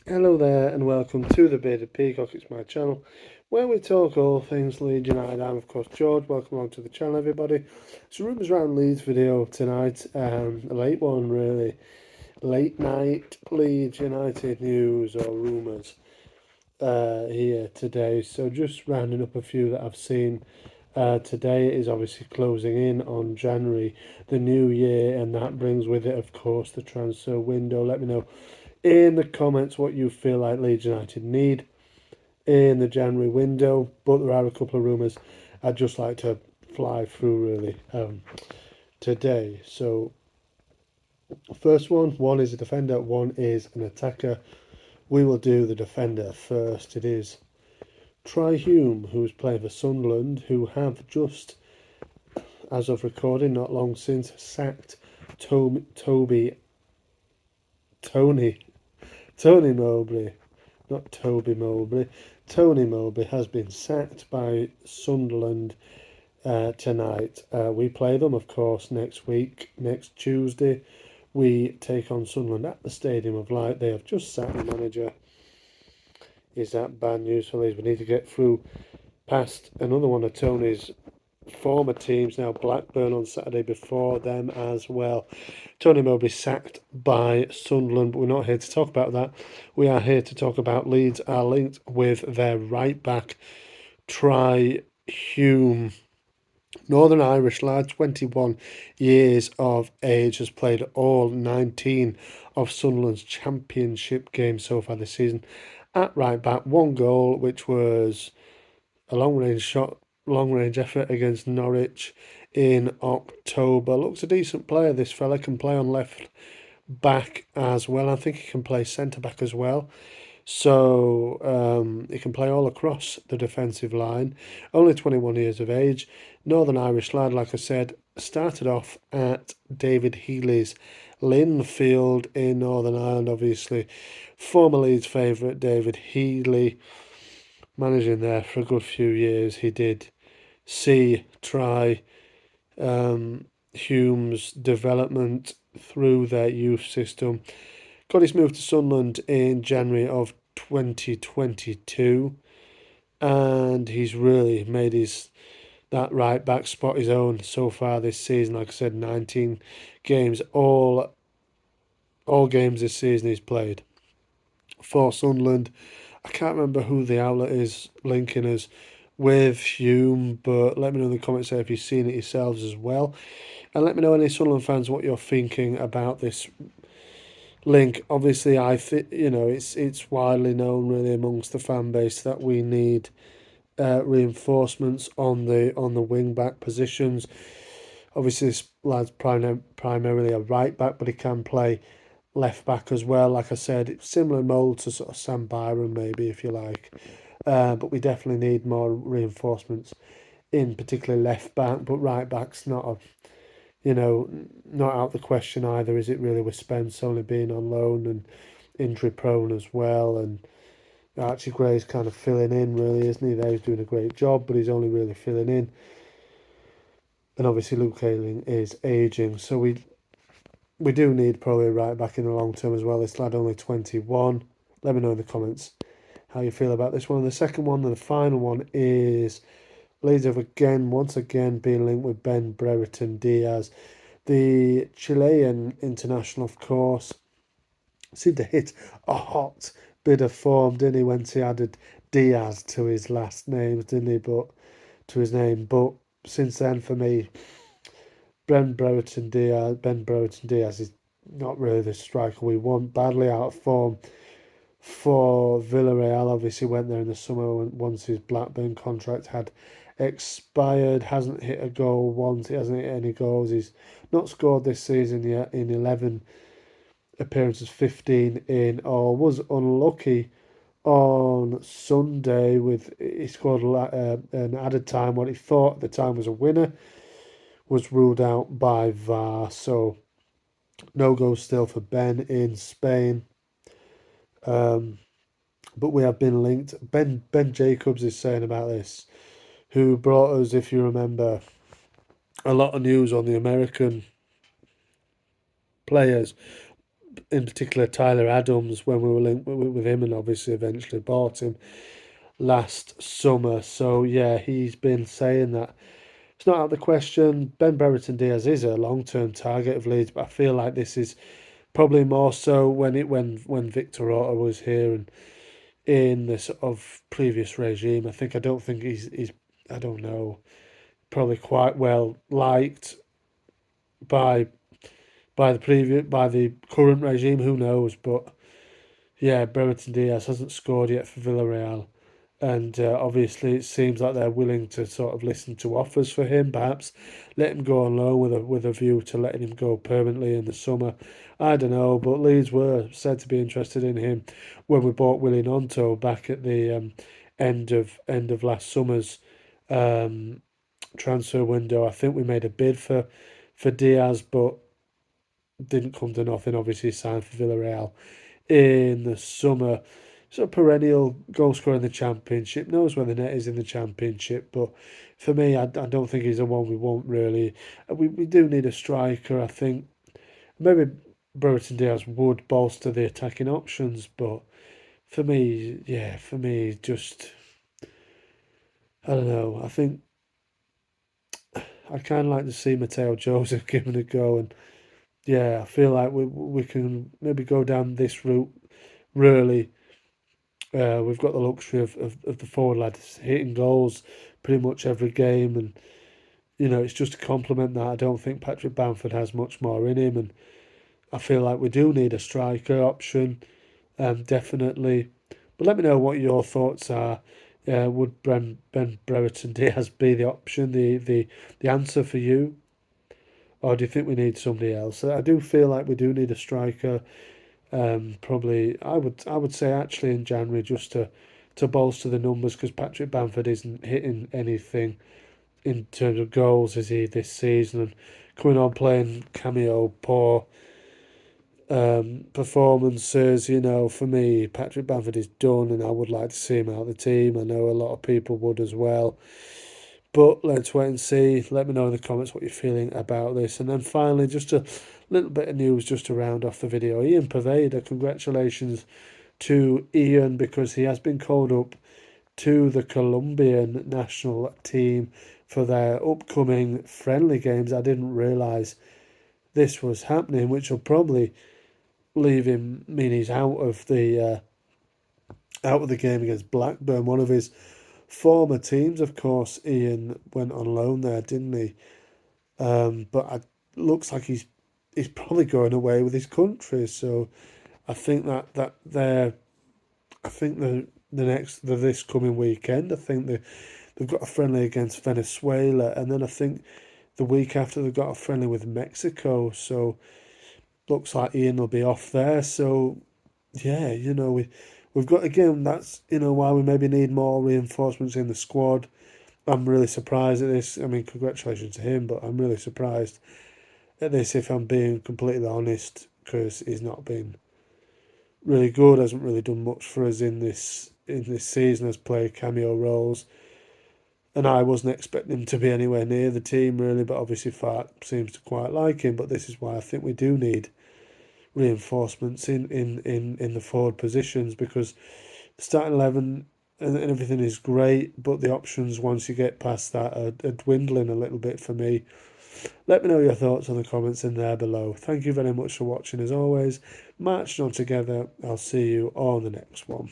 Hello there and welcome to the Bearded Peacock. It's my channel where we talk all things Leeds United. I'm of course George. Welcome along to the channel, everybody. It's a rumours around Leeds video tonight. A late one really. Late night Leeds United news or rumours here today. So just rounding up a few that I've seen. Today is obviously closing in on January, the new year, and that brings with it, of course, the transfer window. Let me know in the comments what you feel like Leeds United need in the January window. But there are a couple of rumours I'd just like to fly through really today. So first one is a defender, one is an attacker. We will do the defender first. It is Try Hume, who's playing for Sunderland, who have just, as of recording, not long since, sacked Tony Mowbray, not Toby Mowbray. Tony Mowbray has been sacked by Sunderland tonight. We play them, of course, next week, next Tuesday. We take on Sunderland at the Stadium of Light. They have just sacked the manager. Is that bad news for Leeds? We need to get through past another one of Tony's former teams, now Blackburn on Saturday before them as well. Tony Mowbray sacked by Sunderland, but we're not here to talk about that. We are here to talk about Leeds are linked with their right back, Try Hume. Northern Irish lad, 21 years of age, has played all 19 of Sunderland's championship games so far this season. At right back, one goal, which was a long range effort against Norwich in October. Looks a decent player, this fella. Can play on left back as well. I think he can play centre back as well. So he can play all across the defensive line. Only 21 years of age. Northern Irish lad, like I said, started off at David Healy's Linfield in Northern Ireland, obviously. Former Leeds favourite David Healy, managing there for a good few years. He did try Hume's development through their youth system. Got his move to Sunderland in January of 2022, and he's really made that right back spot his own so far this season. Like I said, 19 games, all games this season he's played for Sunderland. I can't remember who the outlet is linking us with Hume, but let me know in the comments if you've seen it yourselves as well. And let me know, any Sunderland fans, what you're thinking about this link. Obviously, it's widely known really amongst the fan base that we need reinforcements on the wing back positions. Obviously, this lad's primarily a right back, but he can play left back as well. Like I said, it's similar mould to sort of Sam Byron, maybe, if you like. But we definitely need more reinforcements in particularly left back, but right back's not out the question either, is it really, with Spence only being on loan and injury prone as well, and Archie Gray's kind of filling in really, isn't he? There he's doing a great job, but he's only really filling in. And obviously Luke Ayling is ageing, so we do need probably a right back in the long term as well. This lad only 21. Let me know in the comments how you feel about this one. And the second one and the final one is Leeds have once again been linked with Ben Brereton Diaz. The Chilean international, of course, seemed to hit a hot bit of form, didn't he, once he added Diaz to his last name, didn't he? But since then, for me, Ben Brereton Diaz is not really the striker we want. Badly out of form for Villarreal. Obviously went there in the summer once his Blackburn contract had expired. Hasn't hit a goal once. He hasn't hit any goals. He's not scored this season yet in 11 appearances, 15 in all. Was unlucky on Sunday with he scored an added time. What he thought at the time was a winner was ruled out by VAR. So no goal still for Ben in Spain. But we have been linked. Ben Jacobs is saying about this, who brought us, if you remember, a lot of news on the American players. in particular Tyler Adams when we were linked with him, and obviously eventually bought him last summer. So yeah, he's been saying that it's not out of the question. Ben Brereton Diaz is a long-term target of Leeds, but I feel like this is probably more so when Victor Orta was here and in the sort of previous regime. I don't think he's I don't know, probably quite well liked by by the current regime. Who knows? But yeah, Brereton Diaz hasn't scored yet for Villarreal. And obviously, it seems like they're willing to sort of listen to offers for him. Perhaps let him go on loan with a view to letting him go permanently in the summer. I don't know, but Leeds were said to be interested in him when we bought Willie Nonto back at the end of last summer's um, transfer window. I think we made a bid for Diaz, but didn't come to nothing. Obviously, signed for Villarreal in the summer. Sort of perennial goal scorer in the championship, knows where the net is in the championship, but for me, I don't think he's the one we want really. We do need a striker. I think maybe Brereton Diaz would bolster the attacking options, but for me, yeah, for me, just I don't know. I think I'd kind of like to see Mateo Joseph given a go, and yeah, I feel like we can maybe go down this route. Really, we've got the luxury of the forward lads hitting goals pretty much every game, and it's just to complement that. I don't think Patrick Bamford has much more in him, and I feel like we do need a striker option, definitely. But let me know what your thoughts are. Would Ben Brereton Diaz be the option, the answer for you, or do you think we need somebody else? I do feel like we do need a striker. Probably, I would say actually in January just to bolster the numbers because Patrick Bamford isn't hitting anything in terms of goals is he this season and coming on playing cameo poor performances. For me, Patrick Bamford is done, and I would like to see him out of the team. I know a lot of people would as well. But let's wait and see. Let me know in the comments what you're feeling about this. And then finally, just a little bit of news just to round off the video. Ian Poveda, congratulations to Ian because he has been called up to the Colombian national team for their upcoming friendly games. I didn't realise this was happening, which will probably mean he's out of the game against Blackburn, one of his former teams. Of course, Ian went on loan there, didn't he? But it looks like he's probably going away with his country. So I think I think this coming weekend, I think they've got a friendly against Venezuela, and then I think the week after they've got a friendly with Mexico. So looks like Ian will be off there. So yeah, we've got again. That's why we maybe need more reinforcements in the squad. I'm really surprised at this. I mean, congratulations to him, but I'm really surprised at this if I'm being completely honest, because he's not been really good. Hasn't really done much for us in this season. Has played cameo roles, and I wasn't expecting him to be anywhere near the team really. But obviously, Fark seems to quite like him. But this is why I think we do need reinforcements in the forward positions, because the starting 11 and everything is great, but the options once you get past that are dwindling a little bit for me. Let me know your thoughts on the comments in there below. Thank you very much for watching as always. March on together. I'll see you on the next one.